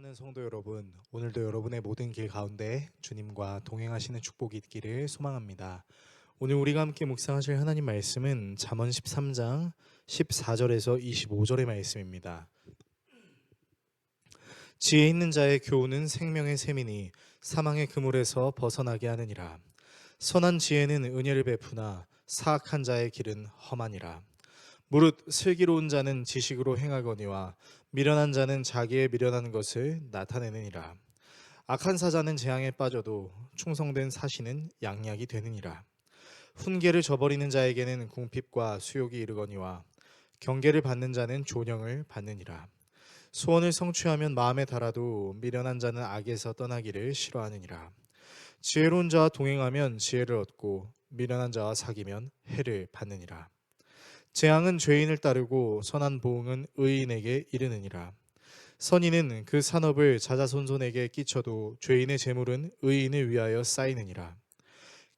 사랑하는 성도 여러분, 오늘도 여러분의 모든 길 가운데 주님과 동행하시는 축복이 있기를 소망합니다. 오늘 우리가 함께 묵상하실 하나님 말씀은 잠언 13장 14절에서 25절의 말씀입니다. 지혜 있는 자의 교훈은 생명의 샘이니 사망의 그물에서 벗어나게 하느니라. 선한 지혜는 은혜를 베푸나 사악한 자의 길은 험하니라. 무릇 슬기로운 자는 지식으로 행하거니와 미련한 자는 자기의 미련한 것을 나타내느니라. 악한 사자는 재앙에 빠져도 충성된 사신은 양약이 되느니라. 훈계를 저버리는 자에게는 궁핍과 수욕이 이르거니와 경계를 받는 자는 존영을 받느니라. 소원을 성취하면 마음에 달아도 미련한 자는 악에서 떠나기를 싫어하느니라. 지혜로운 자와 동행하면 지혜를 얻고 미련한 자와 사귀면 해를 받느니라. 재앙은 죄인을 따르고 선한 보응은 의인에게 이르느니라. 선인은 그 산업을 자자손손에게 끼쳐도 죄인의 재물은 의인을 위하여 쌓이느니라.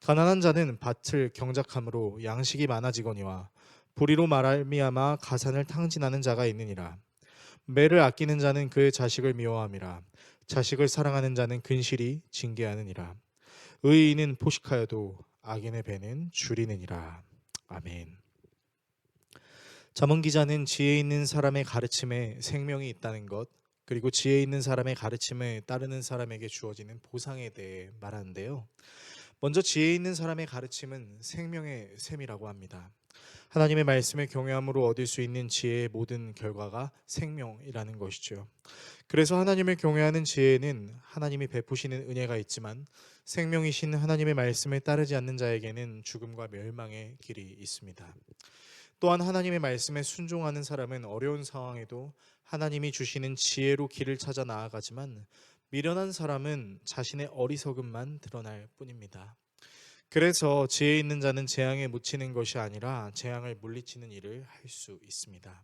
가난한 자는 밭을 경작함으로 양식이 많아지거니와 불의로 말미암아 가산을 탕진하는 자가 있느니라. 매를 아끼는 자는 그의 자식을 미워함이라. 자식을 사랑하는 자는 근실이 징계하느니라. 의인은 포식하여도 악인의 배는 줄이느니라. 아멘. 잠언 기자는 지혜 있는 사람의 가르침에 생명이 있다는 것, 그리고 지혜 있는 사람의 가르침을 따르는 사람에게 주어지는 보상에 대해 말하는데요. 먼저 지혜 있는 사람의 가르침은 생명의 샘이라고 합니다. 하나님의 말씀을 경외함으로 얻을 수 있는 지혜의 모든 결과가 생명이라는 것이죠. 그래서 하나님을 경외하는 지혜는 하나님이 베푸시는 은혜가 있지만 생명이신 하나님의 말씀을 따르지 않는 자에게는 죽음과 멸망의 길이 있습니다. 또한 하나님의 말씀에 순종하는 사람은 어려운 상황에도 하나님이 주시는 지혜로 길을 찾아 나아가지만 미련한 사람은 자신의 어리석음만 드러날 뿐입니다. 그래서 지혜 있는 자는 재앙에 묻히는 것이 아니라 재앙을 물리치는 일을 할 수 있습니다.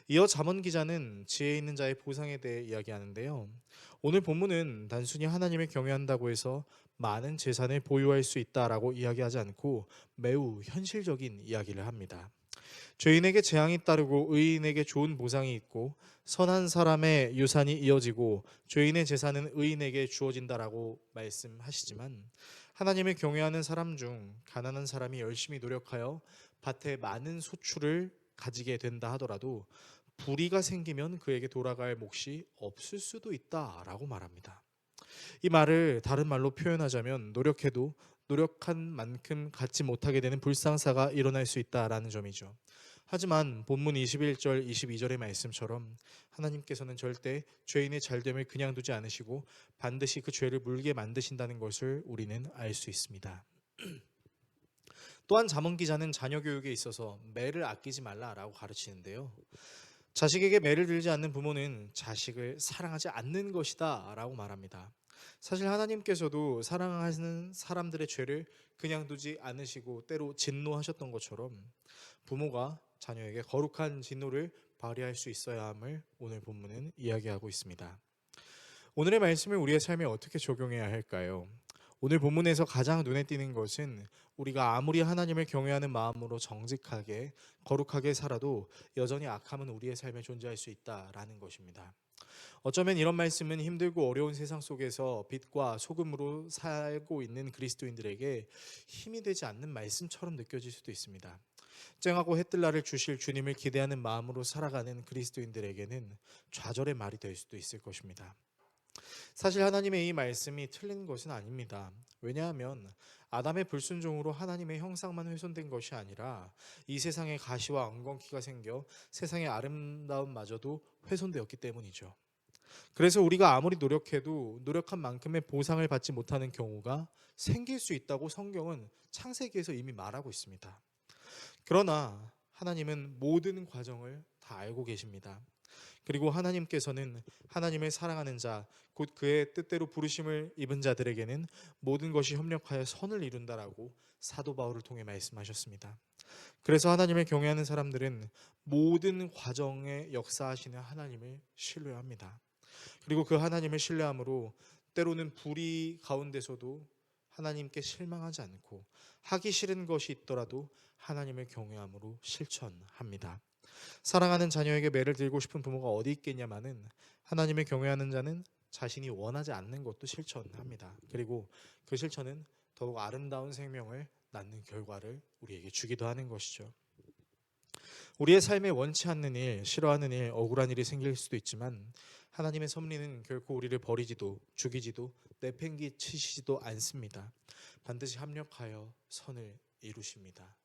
이어 잠언 기자는 지혜 있는 자의 보상에 대해 이야기하는데요. 오늘 본문은 단순히 하나님을 경외한다고 해서 많은 재산을 보유할 수 있다라고 이야기하지 않고 매우 현실적인 이야기를 합니다. 죄인에게 재앙이 따르고 의인에게 좋은 보상이 있고 선한 사람의 유산이 이어지고 죄인의 재산은 의인에게 주어진다라고 말씀하시지만 하나님을 경외하는 사람 중 가난한 사람이 열심히 노력하여 밭에 많은 소출을 가지게 된다 하더라도 불의가 생기면 그에게 돌아갈 몫이 없을 수도 있다라고 말합니다. 이 말을 다른 말로 표현하자면 노력해도 노력한 만큼 갖지 못하게 되는 불상사가 일어날 수 있다라는 점이죠. 하지만 본문 21절, 22절의 말씀처럼 하나님께서는 절대 죄인의 잘됨을 그냥 두지 않으시고 반드시 그 죄를 물게 만드신다는 것을 우리는 알 수 있습니다. 또한 잠언 기자는 자녀 교육에 있어서 매를 아끼지 말라라고 가르치는데요. 자식에게 매를 들지 않는 부모는 자식을 사랑하지 않는 것이다 라고 말합니다. 사실 하나님께서도 사랑하는 사람들의 죄를 그냥 두지 않으시고 때로 진노하셨던 것처럼 부모가 자녀에게 거룩한 진노를 발휘할 수 있어야 함을 오늘 본문은 이야기하고 있습니다. 오늘의 말씀을 우리의 삶에 어떻게 적용해야 할까요? 오늘 본문에서 가장 눈에 띄는 것은 우리가 아무리 하나님을 경외하는 마음으로 정직하게 거룩하게 살아도 여전히 악함은 우리의 삶에 존재할 수 있다라는 것입니다. 어쩌면 이런 말씀은 힘들고 어려운 세상 속에서 빛과 소금으로 살고 있는 그리스도인들에게 힘이 되지 않는 말씀처럼 느껴질 수도 있습니다. 쨍하고 해뜰 날을 주실 주님을 기대하는 마음으로 살아가는 그리스도인들에게는 좌절의 말이 될 수도 있을 것입니다. 사실 하나님의 이 말씀이 틀린 것은 아닙니다. 왜냐하면 아담의 불순종으로 하나님의 형상만 훼손된 것이 아니라 이 세상에 가시와 엉겅퀴가 생겨 세상의 아름다움마저도 훼손되었기 때문이죠. 그래서 우리가 아무리 노력해도 노력한 만큼의 보상을 받지 못하는 경우가 생길 수 있다고 성경은 창세기에서 이미 말하고 있습니다. 그러나 하나님은 모든 과정을 다 알고 계십니다. 그리고 하나님께서는 하나님을 사랑하는 자, 곧 그의 뜻대로 부르심을 입은 자들에게는 모든 것이 협력하여 선을 이룬다라고 사도 바울을 통해 말씀하셨습니다. 그래서 하나님을 경외하는 사람들은 모든 과정에 역사하시는 하나님을 신뢰합니다. 그리고 그 하나님을 신뢰함으로 때로는 불의 가운데서도 하나님께 실망하지 않고 하기 싫은 것이 있더라도 하나님을 경외함으로 실천합니다. 사랑하는 자녀에게 매를 들고 싶은 부모가 어디 있겠냐마는 하나님을 경외하는 자는 자신이 원하지 않는 것도 실천합니다. 그리고 그 실천은 더욱 아름다운 생명을 낳는 결과를 우리에게 주기도 하는 것이죠. 우리의 삶에 원치 않는 일, 싫어하는 일, 억울한 일이 생길 수도 있지만 하나님의 섭리는 결코 우리를 버리지도 죽이지도 내팽개치시지도 않습니다. 반드시 합력하여 선을 이루십니다.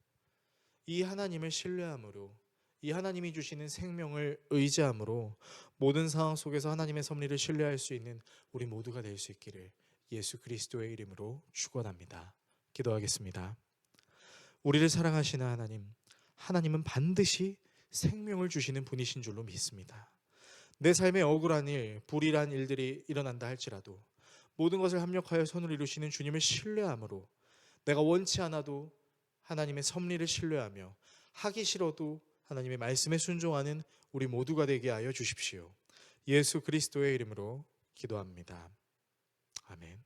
이 하나님을 신뢰함으로, 이 하나님이 주시는 생명을 의지함으로 모든 상황 속에서 하나님의 섭리를 신뢰할 수 있는 우리 모두가 될 수 있기를 예수 그리스도의 이름으로 축원합니다. 기도하겠습니다. 우리를 사랑하시는 하나님, 하나님은 반드시 생명을 주시는 분이신 줄로 믿습니다. 내 삶에 억울한 일, 불의한 일들이 일어난다 할지라도 모든 것을 합력하여 선을 이루시는 주님을 신뢰함으로 내가 원치 않아도 하나님의 섭리를 신뢰하며 하기 싫어도 하나님의 말씀에 순종하는 우리 모두가 되게 하여 주십시오. 예수 그리스도의 이름으로 기도합니다. 아멘.